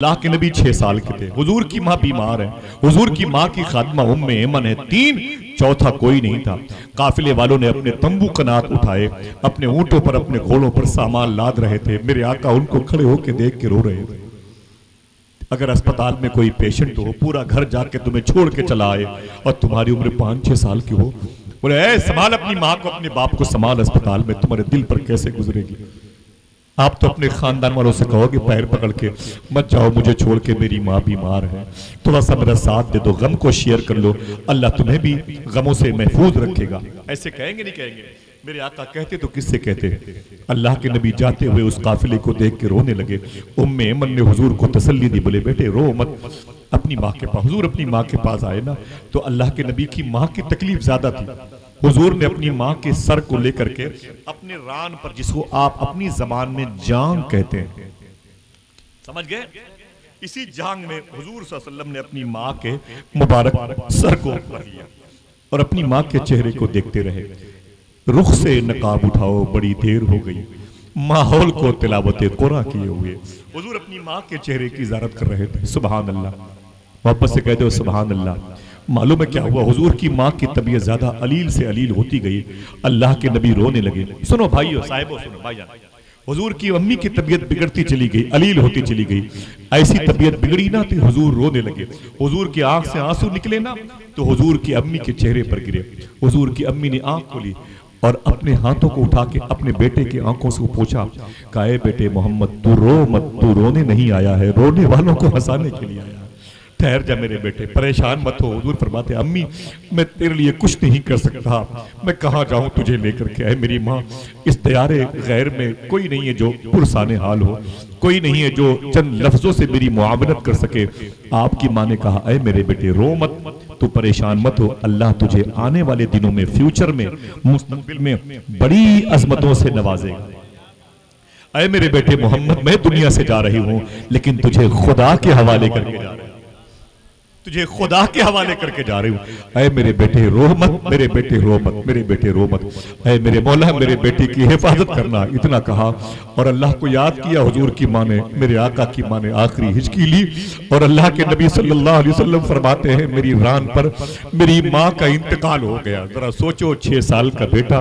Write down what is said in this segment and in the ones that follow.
اللہ کے نبی 6 سال کے تھے، حضور کی ماں بیمار ہے، حضور کی ماں کی خادمہ ام ایمن ہے، 3 چوتھا کوئی نہیں تھا۔ قافلے والوں نے اپنے تمبو کنات اٹھائے، اپنے اونٹوں پر اپنے گھوڑوں پر سامان لاد رہے تھے، میرے آقا ان کو کھڑے ہو کے دیکھ کے رو رہے تھے۔ اگر اسپتال میں کوئی پیشنٹ ہو، پورا گھر جا کے تمہیں چھوڑ کے چلا آئے اور تمہاری عمر 5-6 سال کی ہو، بولے اے سنبھال اپنی ماں کو، اپنے باپ کو سنبھال، اسپتال میں تمہارے دل پر کیسے گزرے گی؟ آپ تو اپنے خاندان والوں سے کہو گے پیر پکڑ کے مت جاؤ مجھے چھوڑ کے، میری ماں بیمار ہے، تھوڑا سا میرا ساتھ دے دو، غم کو شیئر کر لو، اللہ تمہیں بھی غموں سے محفوظ رکھے گا۔ ایسے کہیں گے نہیں کہیں گے؟ میرے آقا کہتے تو کس سے کہتے؟ اللہ کے نبی جاتے ہوئے اس قافلے کو دیکھ کے رونے لگے۔ ام ایمن نے حضور کو تسلی دی، بولے بیٹے رو مت، اپنی ماں کے پاس، حضور اپنی ماں کے پاس آئے نا تو اللہ کے نبی کی ماں کی تکلیف زیادہ تھی، حضور نے اپنی ماں کے سر کو لے کر کے اپنے ران پر، جس کو آپ اپنی زبان میں جانگ کہتے ہیں، سمجھ گئے؟ اسی جانگ میں حضور صلی اللہ علیہ وسلم نے اپنی ماں کے مبارک سر کو رکھ لیا اور اپنی ماں کے چہرے کو دیکھتے رہے۔ رخ سے نقاب اٹھاؤ، بڑی دیر ہو گئی، ماحول کو تلاوت قرآن کیے ہوئے حضور اپنی ماں کے چہرے کی زیارت کر رہے تھے۔ سبحان اللہ، محبت سے کہہ دو سبحان اللہ۔ معلوم ہے کیا ہوا؟ حضور کی ماں کی طبیعت زیادہ علیل سے علیل ہوتی گئی، اللہ کے نبی رونے لگے۔ سنو بھائیو صاحبو، سنو بھائی جان، حضور کی امی کی طبیعت بگڑتی چلی گئی، علیل ہوتی چلی گئی، ایسی طبیعت بگڑی نا تو حضور رونے لگے، حضور کی آنکھ سے آنسو نکلے نا تو حضور کی امی کے چہرے پر گرے۔ حضور کی امی نے آنکھ کھولی اور اپنے ہاتھوں کو اٹھا کے اپنے بیٹے کی آنکھوں سے پوچھا، کہا اے بیٹے محمد تو رو مت، تو رونے نہیں آیا ہے، رونے والوں کو ہنسانے کے لیے آیا ہے، ٹھہر جا میرے بیٹے، پریشان مت ہو۔ حضور فرماتے امی میں تیرے لیے کچھ نہیں کر سکتا، میں کہاں جاؤں تجھے لے کر کے؟ اے میری ماں، اس دیار غیر میں کوئی نہیں ہے جو پرسان حال ہو، کوئی نہیں ہے جو چند لفظوں سے میری معاونت کر سکے۔ آپ کی ماں نے کہا اے میرے بیٹے رو مت، تو پریشان مت ہو، اللہ تجھے آنے والے دنوں میں، فیوچر میں، مستقبل میں بڑی عظمتوں سے نوازے گا۔ اے میرے بیٹے محمد، میں دنیا سے جا رہی ہوں لیکن تجھے خدا کے حوالے کر کے جا رہی ہوں، تجھے خدا کے حوالے کر کے جا رہی ہوں۔ اے میرے بیٹے رو مت، میرے بیٹے رو مت، میرے بیٹے رو مت، اے میرے مولا میرے بیٹے کی حفاظت کرنا، اتنا کہا اور اللہ کو یاد کیا۔ حضور کی ماں نے، میرے آقا کی ماں نے آخری ہچکی لی اور اللہ کے نبی صلی اللہ علیہ وسلم فرماتے ہیں میری ران پر میری ماں کا انتقال ہو گیا۔ ذرا سوچو 6 سال کا بیٹا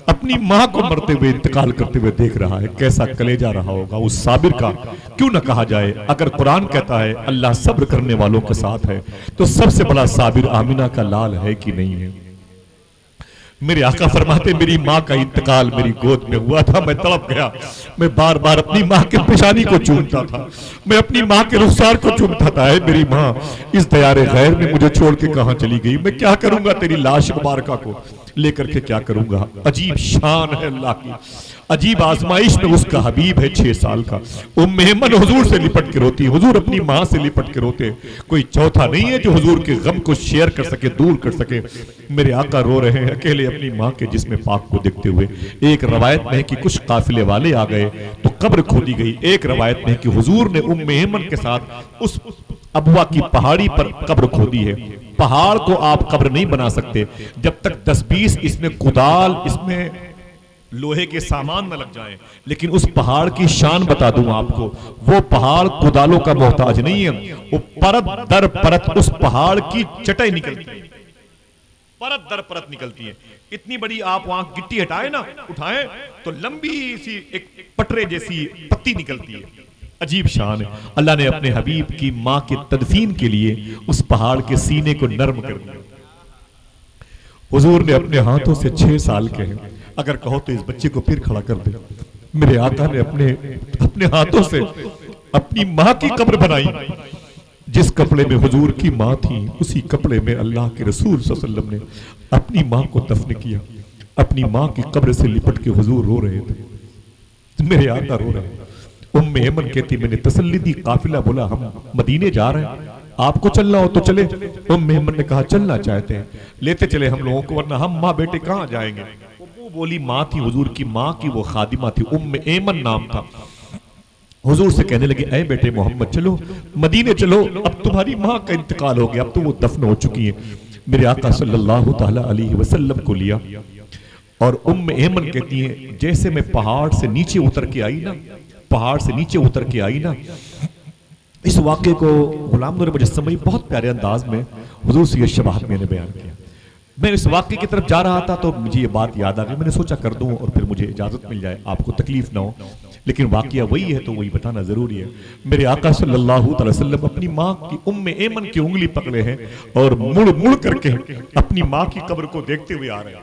اپنی ماں کو مرتے ہوئے انتقال کرتے ہوئے دیکھ رہا ہے، کیسا کلیجہ رہا ہوگا اس صابر کا۔ کیوں نہ کہا جائے، اگر قرآن کہتا ہے اللہ صبر کرنے والوں کے ساتھ ہے تو سب سے بڑا صابر آمنہ کا لال ہے کہ نہیں ہے؟ میرے آقا فرماتے میری ماں کا انتقال میری گود میں ہوا تھا، میں تڑپ گیا، میں بار بار اپنی ماں کے پیشانی کو چومتا تھا، میں اپنی ماں کے رخسار کو چومتا تھا۔ اے میری ماں، اس دیار غیر میں مجھے چھوڑ کے کہاں چلی گئی؟ میں کیا کروں گا تیری لاش مبارکہ کو لے کر کے، کیا کروں گا؟ عجیب شان ہے اللہ کی، عجیب آزمائش میں اس کا حبیب ہے 6 سال کا۔ ام ایمن حضور سے لپٹ کے روتی، حضور اپنی ماں سے لپٹ کے روتے، کوئی چوتھا نہیں ہے جو حضور کے غم کو شیئر کر سکے، دور کر سکے۔ میرے آقا رو رہے ہیں اکیلے اپنی ماں کے جسم پاک کو دیکھتے ہوئے۔ ایک روایت میں ہے کہ کچھ قافلے والے آ گئے تو قبر کھودی گئی، ایک روایت میں ہے کہ حضور نے ام ایمن کے ساتھ اس ابوا کی پہاڑی پر قبر کھودی ہے۔ پہاڑ کو آپ قبر نہیں بنا سکتے جب تک 10-20 اس میں کدال، اس میں لوہے کے سامان نہ لگ جائیں، لیکن اس پہاڑ کی شان بتا دوں آپ کو، وہ پہاڑ کدالوں کا محتاج نہیں ہے، وہ پرت در پرت اس پہاڑ کی چٹائی نکلتی ہے، پرت در پرت نکلتی ہے۔ اتنی بڑی آپ وہاں گٹی ہٹائیں نا، اٹھائیں تو لمبی سی ایک پٹرے جیسی پتی نکلتی ہے، عجیب شان ہے۔ اللہ نے اپنے حبیب کی ماں کے تدفین کے لیے اس پہاڑ کے سینے کو نرم کر دیا۔ حضور نے اپنے ہاتھوں سے 6 سال کے ہیں، اگر کہو تو اس بچے کو پھر کھڑا کر دے، میرے آقا نے اپنے ہاتھوں سے اپنی ماں کی قبر بنائی۔ جس کپڑے میں حضور کی ماں تھی اسی کپڑے میں اللہ کے رسول صلی اللہ علیہ وسلم نے اپنی ماں کو دفن کیا۔ اپنی ماں کی قبر سے لپٹ کے حضور رو رہے تھے، میرے آقا رو رہے ہیں۔ ام ایمن کہتی میں نے تسلی دی، قافلہ بولا ہم مدینے جا رہے ہیں، آپ کو چلنا ہو تو چلے۔ ام ایمن نے کہا چلنا چاہتے ہیں، لیتے چلے ہم لوگوں کو، ورنہ ہم ماں بیٹے کہاں جائیں گے؟ وہ بولی ماں تھی حضور کی ماں کی، وہ خادمہ تھی، ام ایمن نام تھا۔ حضور سے کہنے لگے اے بیٹے محمد چلو مدینے چلو، اب تمہاری ماں کا انتقال ہو گیا، اب تو وہ دفن ہو چکی ہیں۔ میرے آقا صلی اللہ تعالی علیہ وسلم کو لیا اور ام ایمن کہتی ہیں جیسے میں پہاڑ سے نیچے اتر کے آئی نا، پہاڑ سے نیچے اتر کے آئی نا، اس واقعے کو غلام نور مجسمی بہت پیارے انداز میں حضور سید شباہت میں نے بیان کیا. میں اس واقعے کی طرف جا رہا تھا تو مجھے یہ بات یاد آ گئی. میں نے سوچا کر دوں اور پھر مجھے اجازت مل جائے, آپ کو تکلیف نہ ہو, لیکن واقعہ وہی ہے تو وہی بتانا ضروری ہے. میرے آقا صلی اللہ علیہ وسلم اپنی ماں کی ام ایمن کی انگلی پکڑے ہیں اور مڑ مڑ کر کے اپنی ماں کی قبر کو دیکھتے ہوئے آ رہے ہیں.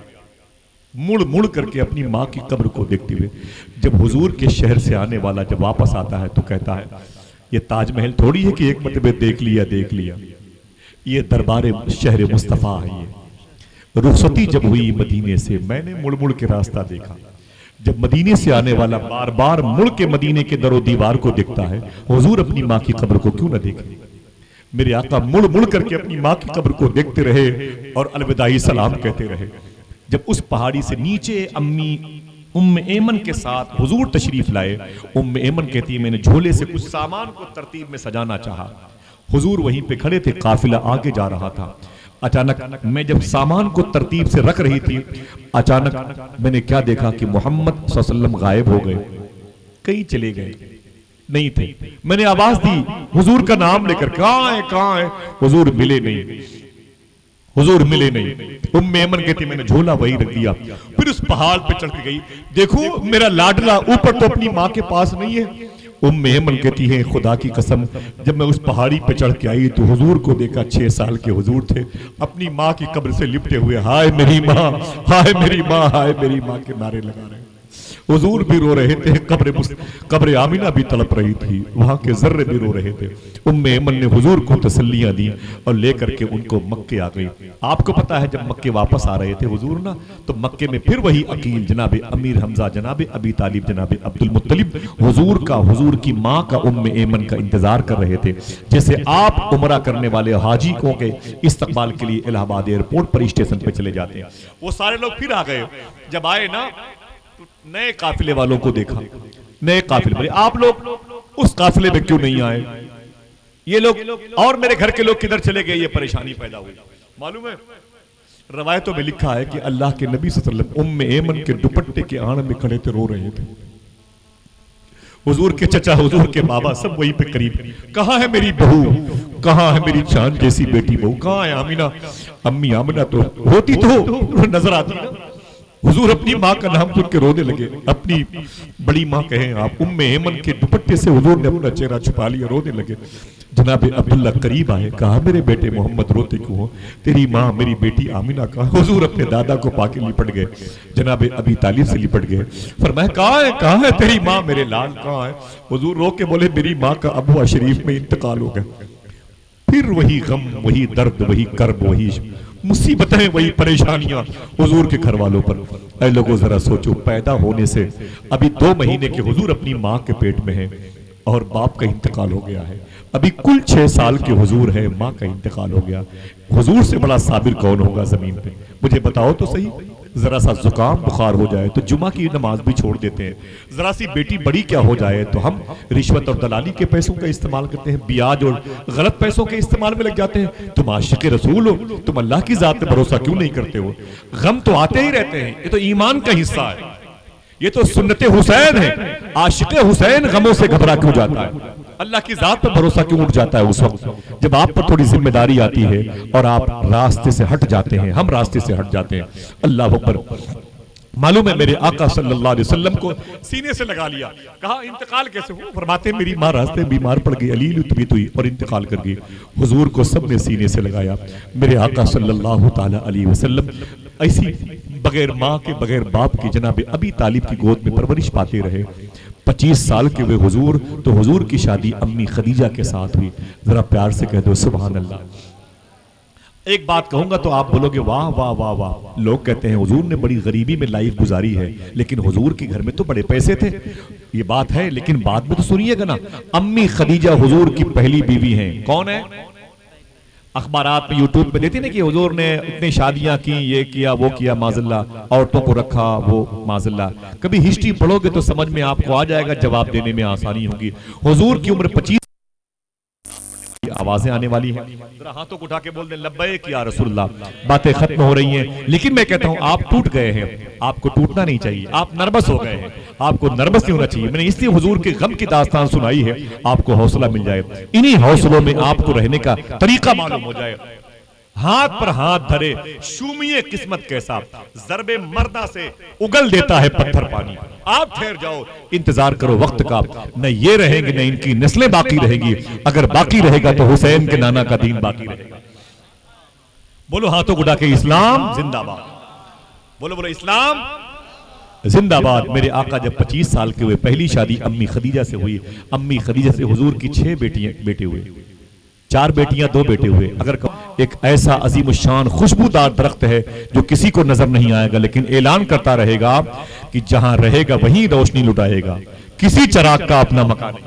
مڑ مڑ کر کے اپنی ماں کی قبر کو دیکھتے ہوئے. جب حضور کے شہر سے آنے والا جب واپس آتا ہے تو کہتا ہے یہ تاج محل تھوڑی ہے کہ ایک مرتبہ دیکھ لیا, یہ دربار شہر مصطفیٰ ہے. یہ رخصتی جب ہوئی مدینے سے میں نے مڑ مڑ کے راستہ دیکھا. جب مدینے سے آنے والا بار بار مڑ کے مدینے کے در و دیوار کو دیکھتا ہے, حضور اپنی ماں کی قبر کو کیوں نہ دیکھے. میرے آقا مڑ مڑ کر کے اپنی ماں کی قبر کو دیکھتے رہے اور الوداعی سلام کہتے رہے. جب اس پہاڑی سے نیچے امی ام ایمن کے ساتھ حضور تشریف لائے, ام ایمن کہتی ہے میں نے جھولے سے کچھ سامان کو ترتیب میں سجانا چاہا. حضور وہیں پہ کھڑے تھے, قافلہ آگے جا رہا تھا. اچانک میں جب سامان کو ترتیب سے رکھ رہی تھی, اچانک میں نے کیا دیکھا کہ محمد صلی اللہ علیہ وسلم غائب ہو گئے, کہیں چلے گئے نہیں تھے. میں نے آواز دی حضور کا نام لے کر, کہاں ہے, حضور ملے نہیں. ام ایمن کہتی میں نے جھولا وہی رکھ دیا, پھر اس پہاڑ پہ چڑھ کے گئی, دیکھو میرا لاڈلا اوپر تو اپنی ماں کے پاس نہیں ہے. ام ایمن کہتی ہے خدا کی قسم جب میں اس پہاڑی پہ چڑھ کے آئی تو حضور کو دیکھا, 6 سال کے حضور تھے اپنی ماں کی قبر سے لپٹے ہوئے, ہائے میری ماں, ہائے میری ماں, ہائے میری ماں کے نعرے لگا رہے. حضور بھی رو رہے تھے, قبر آمینہ بھی تڑپ رہی تھی, وہاں کے ذرے بھی رو رہے تھے. ام ایمن نے حضور کو تسلیاں دی اور لے کر کے ان کو مکے آ گئی. آپ کو پتا ہے جب مکے واپس آ رہے تھے حضور نا, تو مکے میں پھر وہی عقیل جناب امیر حمزہ, جناب ابی طالب, جناب عبد المطلب حضور کی ماں کا ام ایمن کا انتظار کر رہے تھے. جیسے آپ عمرہ کرنے والے حاجی کو کے استقبال کے لیے الہ آباد ایئرپورٹ پر اسٹیشن پہ چلے جاتے ہیں, وہ سارے لوگ پھر آ گئے. جب آئے نا نئے قافلے والوں کو دیکھا, نئے قافلے والے, آپ لوگ اس قافلے میں کیوں نہیں آئے, یہ لوگ اور میرے گھر کے لوگ کدھر چلے گئے, یہ پریشانی پیدا ہوئی. معلوم ہے روایتوں میں لکھا ہے کہ اللہ کے نبی صلی اللہ علیہ وسلم ام ایمن کے دوپٹے کے آڑ میں کھڑے تھے, رو رہے تھے. حضور کے چچا, حضور کے بابا سب وہیں پہ قریب, کہاں ہے میری بہو, کہاں ہے میری چاند جیسی بیٹی بہو, کہاں ہے آمینہ. امی آمینہ تو ہوتی تو نظر آتی نا. حضور اپنی ماں کا نام سن کے رونے لگے, اپنی بڑی ماں کہیں آپ. ام ایمن کے دوپٹے سے حضور نے اپنا چہرہ چھپا لیا, رونے لگے. جناب عبداللہ قریب آئے, کہا میرے بیٹے محمد روتے کیوں ہو, تیری ماں میری بیٹی آمینہ کہا. حضور اپنے دادا کو پا کے لپٹ گئے, جناب ابی طالب سے لپٹ گئے. فرمایا کہاں ہے تیری ماں, میرے لال کہاں ہے. حضور رو کے بولے میری ماں کا ابوا شریف میں انتقال ہو گیا. پھر وہی غم, وہی درد, وہی کرب, وہی مصیبتیں, وہی پریشانیاں حضور کے گھر والوں پر. اے لوگوں ذرا سوچو, پیدا ہونے سے ابھی 2 مہینے کے حضور اپنی ماں کے پیٹ میں ہیں اور باپ کا انتقال ہو گیا ہے. ابھی کل 6 سال کے حضور ہے, ماں کا انتقال ہو گیا. حضور سے بڑا صابر کون ہوگا زمین پہ, مجھے بتاؤ تو صحیح. ذرا سا زکام بخار ہو جائے تو جمعہ کی نماز بھی چھوڑ دیتے ہیں. ذرا سی بیٹی بڑی کیا ہو جائے تو ہم رشوت اور دلالی کے پیسوں کا استعمال کرتے ہیں, بیاج اور غلط پیسوں کے استعمال میں لگ جاتے ہیں. تم عاشق رسول ہو, تم اللہ کی ذات پہ بھروسہ کیوں نہیں کرتے ہو. غم تو آتے ہی رہتے ہیں, یہ تو ایمان کا حصہ ہے, یہ تو سنت حسین ہے. عاشق حسین غموں سے گھبرا کیوں جاتا ہے, اللہ کی ذات پر بھروسہ کیوں اٹھ جاتا ہے اس وقت جب آپ پر تھوڑی ذمہ داری آتی ہے اور آپ راستے سے ہٹ جاتے ہیں, ہم راستے سے ہٹ جاتے ہیں. اللہ اکبر. معلوم ہے میرے آقا صلی اللہ علیہ وسلم کو سینے سے لگا لیا, کہا انتقال کیسے ہو. فرماتے ہیں میری ماں راستے بیمار پڑ گئی, علیل طبیعت ہوئی اور انتقال کر گئی. حضور کو سب نے سینے سے لگایا. میرے آقا صلی اللہ تعالی علیہ وسلم ایسی بغیر ماں کے, بغیر باپ کی, جناب ابی طالب کی گود میں پرورش پاتے رہے. 25 سال کے ہوئے حضور, تو حضور کی شادی امی خدیجہ کے ساتھ ہوئی. ذرا پیار سے کہہ دو سبحان اللہ. ایک بات کہوں گا تو آپ بولو گے واہ واہ واہ واہ. لوگ کہتے ہیں حضور نے بڑی غریبی میں لائف گزاری ہے, لیکن حضور کے گھر میں تو بڑے پیسے تھے. یہ بات ہے, لیکن بعد میں تو سنیے گا نا, امی خدیجہ حضور کی پہلی بیوی ہیں. کون ہے؟ اخبارات میں یوٹیوب پہ دیتے نا کہ حضور نے اتنی شادیاں کی, یہ کیا وہ کیا, معاذاللہ عورتوں کو رکھا وہ, معاذاللہ. کبھی ہسٹری پڑھو گے تو سمجھ میں آپ کو آ جائے گا, جواب دینے میں آسانی ہوگی. حضور کی عمر 25 آوازیں آنے والی ہیں. ذرا ہاتھوں کو اٹھا کے بول دیں لبیک یا رسول اللہ. باتیں ختم ہو رہی ہیں لیکن میں کہتا ہوں آپ ٹوٹ گئے ہیں. آپ کو ٹوٹنا نہیں چاہیے. آپ نربس ہو گئے ہیں. آپ کو نربس نہیں ہونا چاہیے. میں نے اس لیے حضور کے غم کی داستان سنائی ہے آپ کو حوصلہ مل جائے, انہی حوصلوں میں آپ کو رہنے کا طریقہ معلوم ہو جائے. ہاتھ پر ہاتھ دھرے شومیے قسمت کیسا, ضرب مردہ سے اگل دیتا ہے پتھر پانی. آپ ٹھہر جاؤ, انتظار کرو وقت کا. نہ یہ رہیں گے نہ ان کی نسلیں باقی رہیں گی. اگر باقی رہے گا تو حسین کے نانا کا دین باقی رہے گا. بولو ہاتھوں کو اٹھا کے اسلام زندہ باد. بولو بولو اسلام زندہ باد. میرے آقا جب 25 سال کے ہوئے پہلی شادی امی خدیجہ سے ہوئی. امی خدیجہ سے حضور کی 6 بیٹے ہوئے, 4 بیٹیاں 2 بیٹے ہوئے. اگر ایک ایسا عظیم الشان خوشبودار درخت ہے جو کسی کو نظر نہیں آئے گا لیکن اعلان کرتا رہے گا کہ جہاں رہے گا وہیں روشنی لٹائے گا, کسی چراغ کا اپنا مکان نہیں.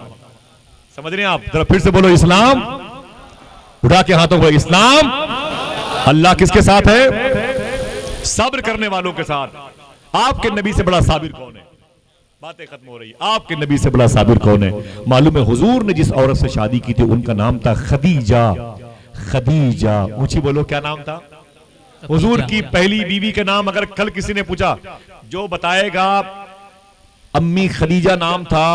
سمجھ رہے ہیں آپ؟ ذرا پھر سے بولو اسلام. اٹھا کے ہاتھوں کو اسلام. اللہ کس کے ساتھ ہے؟ صبر کرنے والوں کے ساتھ. آپ کے نبی سے بڑا صابر کون ہے؟ باتیں ختم ہو رہی. آپ کے نبی سے بڑا صابر کون ہے؟ معلوم ہے حضور نے جس عورت سے شادی کی تھی ان کا نام تھا خدیجہ. خدیجہ اونچی بولو, کیا نام تھا؟ حضور کی پہلی بیوی کا نام اگر کل کسی نے پوچھا جو بتائے گا امی خدیجہ نام تھا,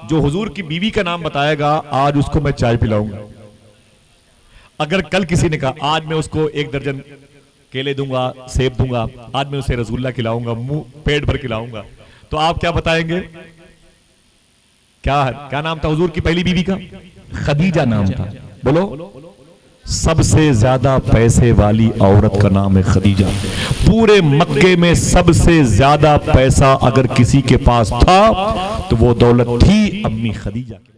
جو حضور کی بیوی کا نام بتائے گا آج اس کو میں چائے پلاؤں گا. اگر کل کسی نے کہا آج میں اس کو 1 درجن کیلے دوں گا, سیب دوں گا, آج میں اسے رسگلہ کھلاؤں گا, منہ پیٹ بھر کھلاؤں گا, تو آپ کیا بتائیں گے؟ کیا نام تھا حضور کی پہلی بیوی کا؟ خدیجہ نام تھا. بولو سب سے زیادہ پیسے والی عورت کا نام ہے خدیجہ. پورے مکے میں سب سے زیادہ پیسہ اگر کسی کے پاس تھا تو وہ دولت تھی امی خدیجہ کی.